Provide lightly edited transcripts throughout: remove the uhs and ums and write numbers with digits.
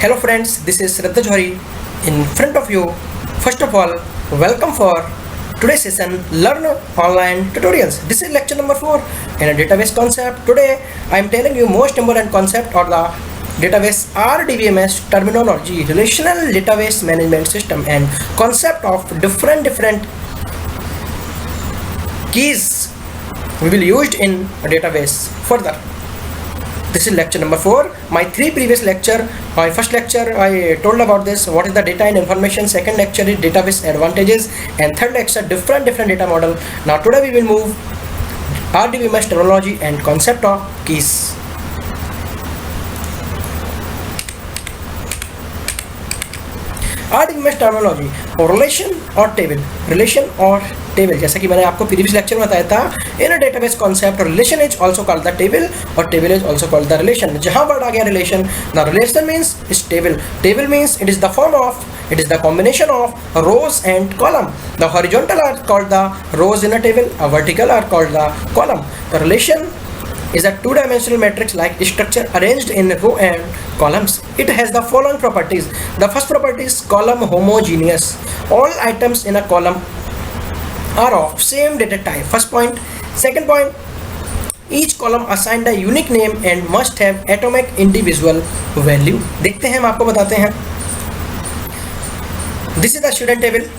Hello friends, this is Shraddha Johari in front of you. First of all, welcome for today's session Learn Online Tutorials. This is lecture number 4 in a database concept. Today I am telling you most important concept of the database RDBMS terminology, Relational Database Management System, and concept of different keys we will use in a database further. This is lecture number 4. My first lecture I told about this, what is the data and information. Second lecture is database advantages, and third lecture different data model. Now today we will move RDBMS terminology and concept of keys. RDBMS terminology, relation or table, जैसा कि मैंने आपको previous lecture में बताया था, in a database concept relation is also called the table और table is also called the relation. जहां word आ गया relation, the relation means is table means it is the combination of rows and column. The horizontal are called the rows in a table, a vertical are called the column. The relation is a two-dimensional matrix like structure arranged in row and columns. It has the following properties. The first property is column homogeneous. All items in a column are of same data type. First point. Second point, each column assigned a unique name and must have atomic individual value. देखते हैं, हम आपको बताते हैं. This is the student table.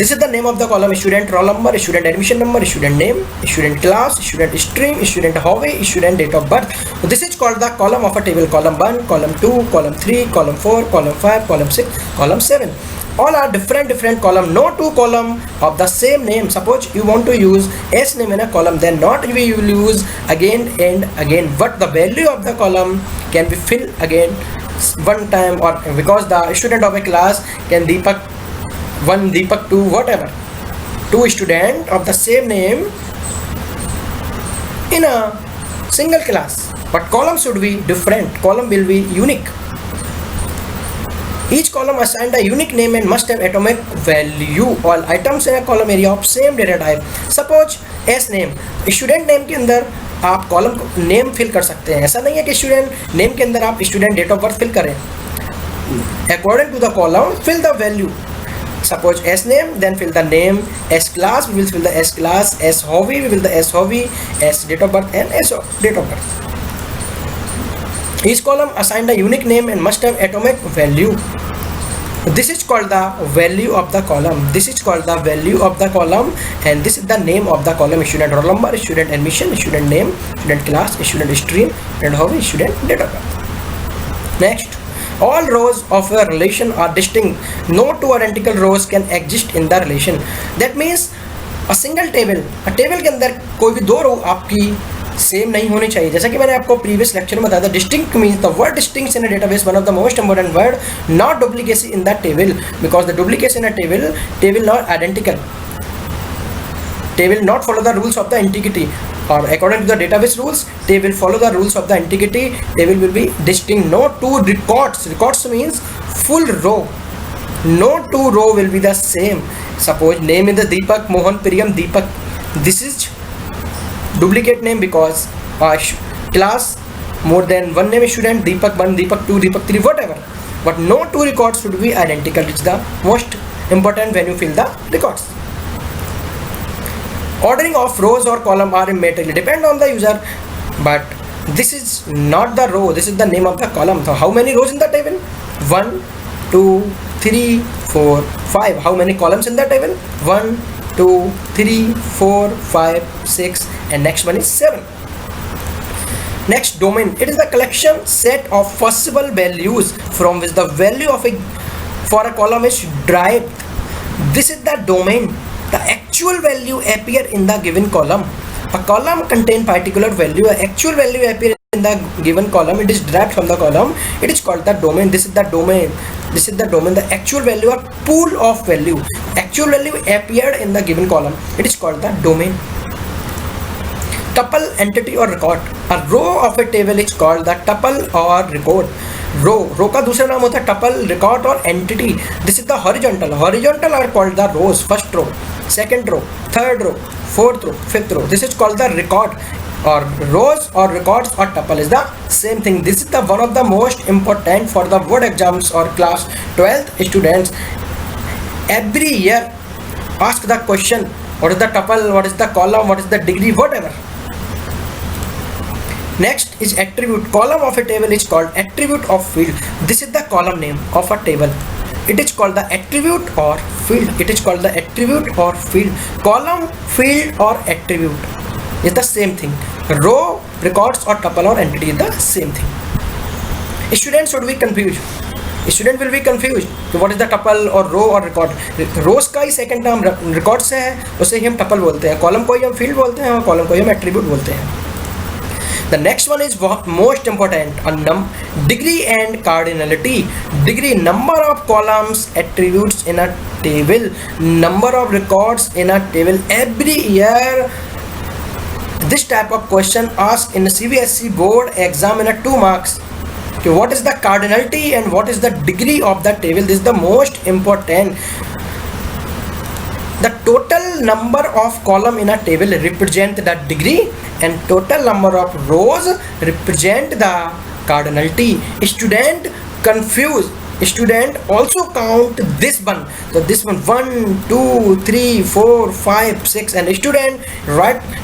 This is the name of the column: student roll number, student admission number, student name, student class, student stream, student hobby, student date of birth. This is called the column of a table: column 1, column 2, column 3, column 4, column 5, column 6, column 7. All are different column. No two column of the same name. Suppose you want to use S name in a column, then not we will use again and again, but the value of the column can be filled again one time, or because the student of a class can Deepak 1, Deepak 2, whatever, two student of the same name in a single class, but column should be different. Column will be unique. Each column assigned a unique name and must have atomic value. All items in a column area of same data type. Suppose S name, student name के अंदर आप column name fill कर सकते हैं. ऐसा नहीं है कि स्टूडेंट नेम के अंदर आप student date of birth fill करें. According to the column, fill the value. Suppose S name, then fill the name. S class, we will fill the S class. S hobby, we will fill the S hobby. S date of birth and S date of birth. Each column assigned a unique name and must have atomic value. This is called the value of the column. This is called the value of the column, and this is the name of the column: student roll number, student admission, student name, student class, student stream, student hobby, student date of birth. Next, all rows of a relation are distinct. No two identical rows can exist in the relation. That means a single table, a table के अंदर कोई भी दो रो आपकी same नहीं होनी चाहिए. जैसा कि मैंने आपको प्रीवियस लेक्चर में बताया था, distinct means the word distinct in a database, one of the most important word. Not duplicacy in the table, because the duplicacy in a table not identical, table not follow the rules of the integrity, or according to the database rules, they will follow the rules of the integrity. Table will be distinct. No two records means full row. No two row will be the same. Suppose name is the Deepak, Mohan, Priyam, Deepak. This is duplicate name because class more than one name student, Deepak 1, Deepak 2, Deepak 3, whatever, but no two records should be identical. It's the most important when you fill the records. Ordering of rows or column are immaterial, depend on the user, but this is not the row, this is the name of the column. So how many rows in the table? 1, 2, 3, 4, 5. How many columns in the table? 1, 2, 3, 4, 5, 6, and next one is 7. Next, domain. It is the collection set of possible values from which the value of for a column is derived. This is the domain. The actual value appear in the given column. A column contain particular value. Actual value appear in the given column. It is derived from the column. It is called the domain. This is the domain. This is the domain. The actual value or pool of value. Actual value appeared in the given column. It is called the domain. Tuple, entity or record. A row of a table is called the tuple or record. Row का दूसरा नाम होता है tuple, record और entity. This is the horizontal are called the rows. First row, second row, third row, fourth row, fifth row. This is called the record. or rows or records or tuple is the same thing. This is the one of the most important for the board exams or class 12th students. Every year ask the question, what is the tuple, what is the column, what is the degree, whatever. Next is attribute. Column of a table is called attribute of field. This is the column name of a table. It is called the attribute or field. It is called the attribute or field. Column, field or attribute is the same thing. Row, records or tuple or entity is the same thing. Students should be confused. Student will be confused. So what is the tuple or row or record? Rows का ही second term record से है, उसे ही हम tuple बोलते हैं. Column को ही हम field बोलते हैं और column को ही हम attribute बोलते हैं. The next one is most important, degree and cardinality. Degree, number of columns, attributes in a table, number of records in a table. Every year this type of question asked in the CBSE board exam in a 2 marks. Okay, what is the cardinality and what is the degree of the table? This is the most important. The total number of column in a table represent the degree and total number of rows represent the cardinality. Student confused. Student also count this one. So this one 1, 2, 3, 4, 5, 6 and student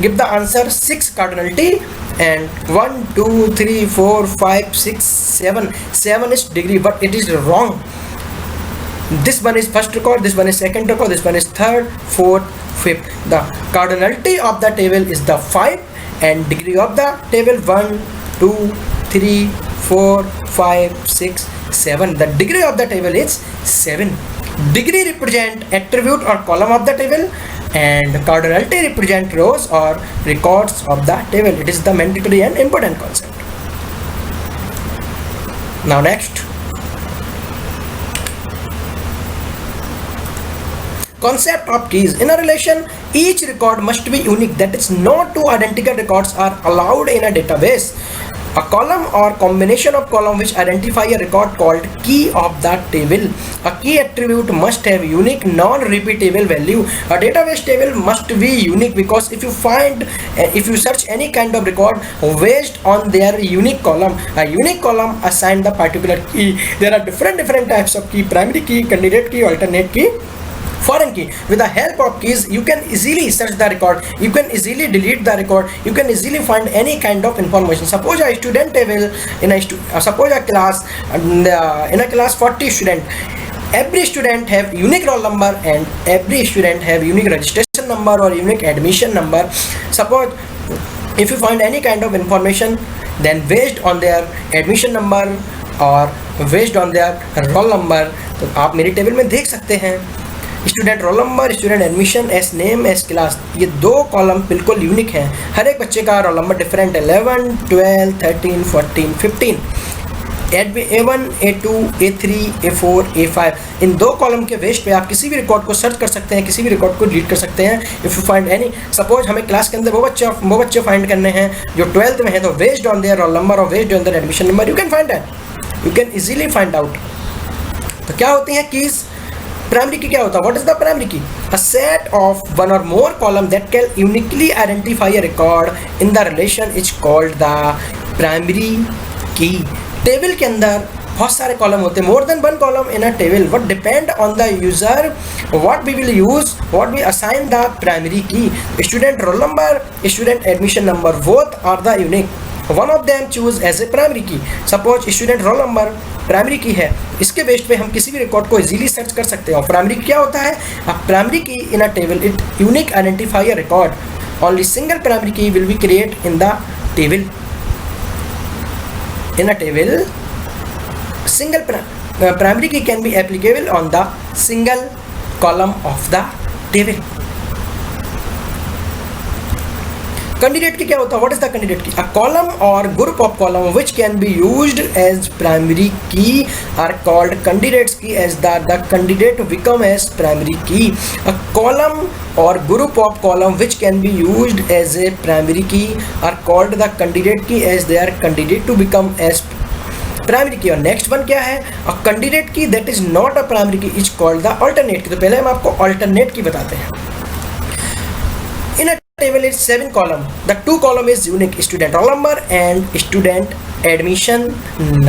give the answer 6 cardinality and 1, 2, 3, 4, 5, 6, 7. 7 is degree, but it is wrong. This one is first record, this one is second record, this one is third, fourth, fifth. The cardinality of the table is the 5 and degree of the table 1, 2, 3, 4, 5, 6, 7. The degree of the table is 7. Degree represent attribute or column of the table and cardinality represent rows or records of the table. It is the mandatory and important concept. Now next, concept of keys. In a relation, each record must be unique. That is, no two identical records are allowed in a database. A column or combination of columns which identify a record called key of the table. A key attribute must have unique non-repeatable value. A database table must be unique because if you search any kind of record based on their unique column, a unique column assign the particular key. There are different types of key: primary key, candidate key, alternate key, foreign key. With the help of keys, you can easily search the record, you can easily delete the record, you can easily find any kind of information. Suppose a student table in a suppose a class in a class 40 student. Every student have unique roll number and every student have unique registration number or unique admission number. Suppose if you find any kind of information, then based on their admission number or based on their roll number, तो आप मेरी table में देख सकते हैं student roll number, student admission, S name, S class. ये 2 column बिल्कुल unique हैं. हर एक बच्चे का रोल नंबर डिफरेंट है. 11, 12, 13, 14, 15. A1, A2, A3, A4, A5. इन 2 कॉलम के बेस पे आप किसी भी रिकॉर्ड को सर्च कर सकते हैं, किसी भी रिकॉर्ड को डिलीट कर सकते हैं. If you find any, suppose हमें क्लास के अंदर वो बच्चे फाइंड करने हैं जो 12th में है, तो based on their roll number और based on their admission number you can find that, you can easily find out. तो क्या होती हैं कीज़? प्राइमरी की क्या होता है? What is the primary key? A set of 1 or more column that can uniquely identify a record in the relation is called the primary key. Table के अंदर बहुत सारे कॉलम होते हैं, more than 1 column in a table. What depend on the user, what we will use, what we assign the primary key. Student roll number, student admission number, both are the unique. One of them choose as a primary key. Suppose student roll number primary की है, इसके base पे हम किसी भी record को easily search कर सकते हैं. और प्राइमरी क्या होता है? Primary key in a table it unique identify a record. Only single primary key will be create in the table. In a table single primary key can be applicable on the single column of the table. Candidate key क्या होता है? What is the candidate key? A column और group of column which can be used as primary key are called candidates key. As the candidate become as primary key. A column और group of column which can be used as a primary key are called the candidate key as they are candidate to become as primary key. और next one क्या है? A candidate key that is not a primary key is called the alternate key. तो पहले हम आपको alternate key बताते हैं. In table is 7 column. The 2 column is unique, student roll number and student admission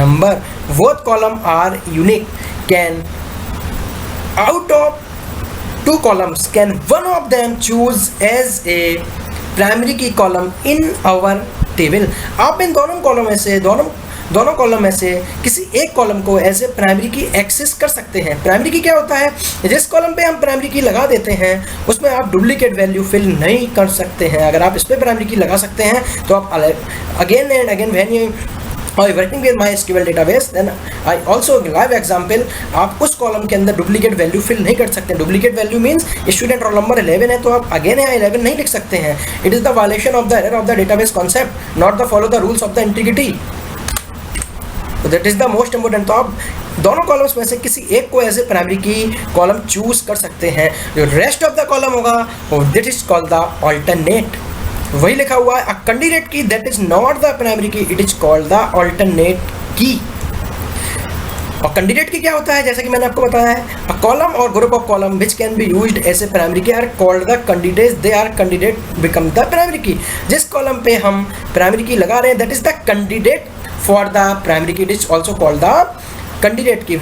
number. Both column are unique. Can out of 2 columns, can one of them choose as a primary की column in our table? आप इन दोनों column में से दोनों column में से किसी एक कॉलम को एज ए प्राइमरी की एक्सेस कर सकते हैं। प्राइमरी की क्या होता है, जिस कॉलम पे हम प्राइमरी की लगा देते हैं उसमें आप डुप्लीकेट वैल्यू फिल नहीं कर सकते हैं। अगर आप इस पर प्राइमरी की लगा सकते हैं तो आप again and again when you are working with MySQL database then I also live example, आप उस कॉलम के अंदर डुप्लीकेट वैल्यू फिल नहीं कर सकते। Duplicate value means student roll number 11 है तो आप अगेन यहाँ 11 नहीं लिख सकते हैं। It is the violation of the error of the database concept, not the follow the rules of the integrity. That is the most important. तो आप दोनों कॉलम्स में से किसी एक को एज ए प्राइमरी की कॉलम चूज कर सकते हैं। जो रेस्ट ऑफ द कॉलम होगा that is called the alternate. वही लिखा हुआ है a candidate key that is not the primary key, it is called the alternate की। और कैंडिडेट की क्या होता है, जैसे कि मैंने आपको बताया है, अ कॉलम और group of column which can be used as a primary key are called the candidates, they are candidate become the primary key. जिस कॉलम पे हम प्राइमरी की लगा रहे हैं that is the candidate for the primary key, it is also called the candidate key.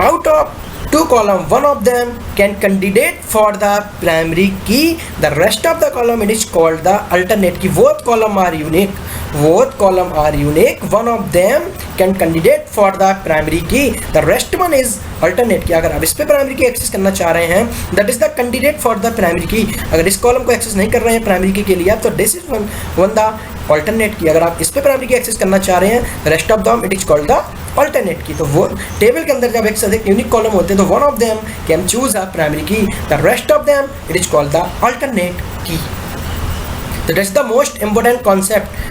Out of 2 column, one of them can candidate for the primary key, the rest of the column it is called the alternate key. Both column are unique, both column are unique, one of them can candidate for the primary key, the rest one is alternate key. अगर आप इस पे primary की access करना चाह रहे हैं that is the candidate for the primary key. अगर इस कॉलम को एक्सेस नहीं कर रहे हैं प्राइमरी की के लिए आप, तो this is one the alternate key. अगर आप इस पे प्राइमरी की एक्सेस करना चाह रहे हैं rest of them it is called the alternate key. तो वो टेबल के अंदर जब एक से अधिक यूनिक कॉलम होते हैं तो one of them can choose a primary key, the rest of them it is called the alternate key. तो that is the most important concept.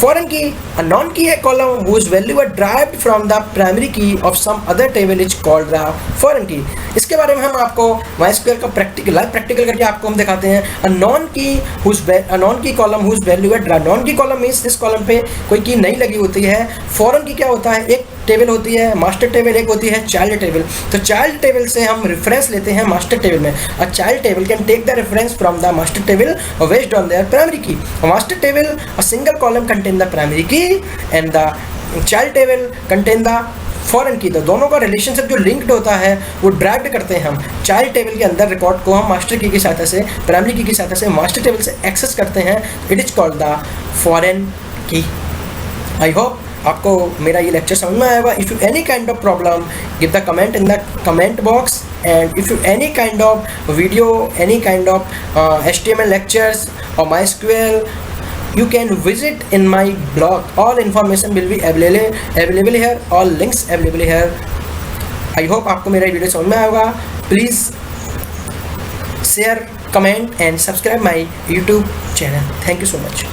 Foreign key, a non-key है column whose value are derived from the primary key of some other table is called the foreign key. इसके बारे में हम आपको MySQL का live practical करके आपको हम दिखाते हैं। a non-key column whose value are derived, non-key column means इस कॉलम पे कोई की नहीं लगी होती है। फॉरेन की क्या होता है, एक टेबल होती है मास्टर टेबल, एक होती है चाइल्ड टेबल। तो चाइल्ड टेबल से हम रेफरेंस लेते हैं मास्टर टेबल में। A child table can take the reference from the master table based on their primary key. Master table a single column contain the primary key and the child table contain the foreign key. तो दोनों का relationship जो linked होता है वो dragged करते हैं हम चाइल्ड टेबल के अंदर, रिकॉर्ड को हम मास्टर की सहायता से, प्राइमरी की सहायता से मास्टर टेबल से एक्सेस करते हैं। It is called the foreign key. I hope आपको मेरा ये लेक्चर समझ में आएगा। If you any kind of problem give the comment in the comment box, and if you any kind of video, any kind of HTML lectures or MySQL, you can visit in my blog. All information will be available here, all links available here. I hope आपको मेरा video समझ में आएगा। Please share, comment and subscribe my YouTube channel. Thank you so much.